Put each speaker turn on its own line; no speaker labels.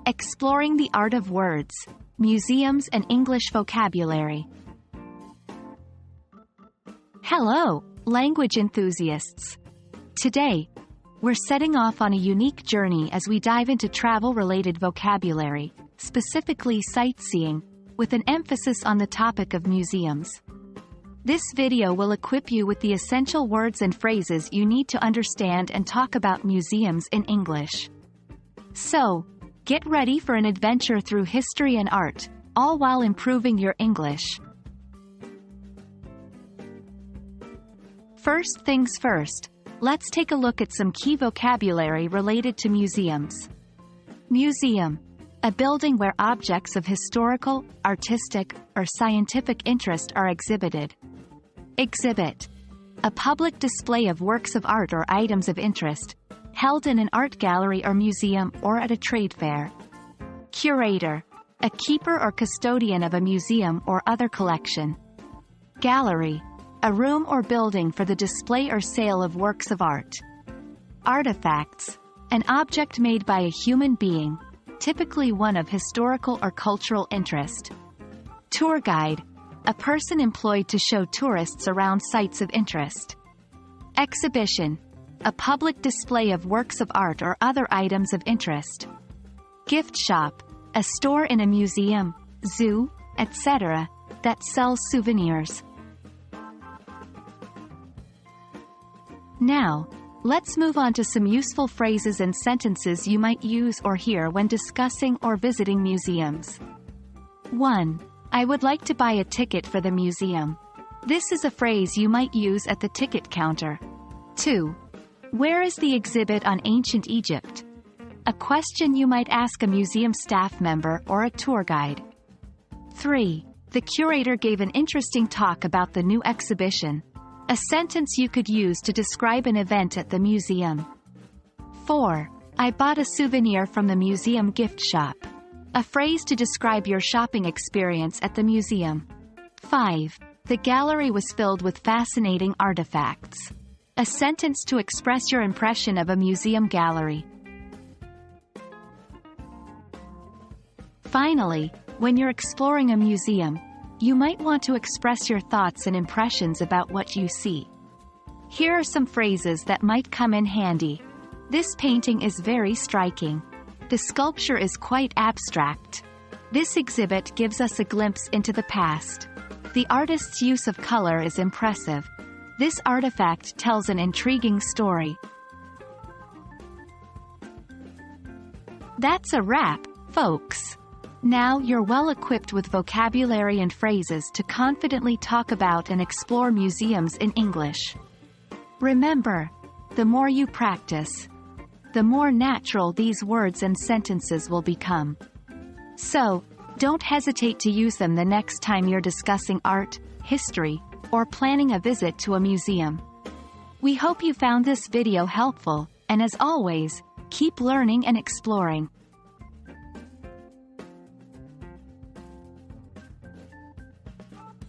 Exploring the art of words, museums and English vocabulary. Hello, language enthusiasts! Today, we're setting off on a unique journey as we dive into travel-related vocabulary, specifically sightseeing, with an emphasis on the topic of museums. This video will equip you with the essential words and phrases you need to understand and talk about museums in English. So, get ready for an adventure through history and art, all while improving your English. First things first, let's take a look at some key vocabulary related to museums. Museum. A building where objects of historical, artistic, or scientific interest are exhibited. Exhibit. A public display of works of art or items of interest, held in an art gallery or museum or at a trade fair. Curator. A keeper or custodian of a museum or other collection. Gallery. A room or building for the display or sale of works of art. Artifacts. An object made by a human being, typically one of historical or cultural interest. Tour guide. A person employed to show tourists around sites of interest. Exhibition. A public display of works of art or other items of interest. Gift shop. A store in a museum, zoo, etc., that sells souvenirs. Now, let's move on to some useful phrases and sentences you might use or hear when discussing or visiting museums. 1. I would like to buy a ticket for the museum. This is a phrase you might use at the ticket counter. 2. Where is the exhibit on ancient Egypt? A question you might ask a museum staff member or a tour guide. 3. The curator gave an interesting talk about the new exhibition. A sentence you could use to describe an event at the museum. 4. I bought a souvenir from the museum gift shop. A phrase to describe your shopping experience at the museum. 5. The gallery was filled with fascinating artifacts. A sentence to express your impression of a museum gallery. Finally, when you're exploring a museum, you might want to express your thoughts and impressions about what you see. Here are some phrases that might come in handy. This painting is very striking. The sculpture is quite abstract. This exhibit gives us a glimpse into the past. The artist's use of color is impressive. This artifact tells an intriguing story. That's a wrap, folks. Now you're well equipped with vocabulary and phrases to confidently talk about and explore museums in English. Remember, the more you practice, the more natural these words and sentences will become. So, don't hesitate to use them the next time you're discussing art, history, or planning a visit to a museum. We hope you found this video helpful, and as always, keep learning and exploring.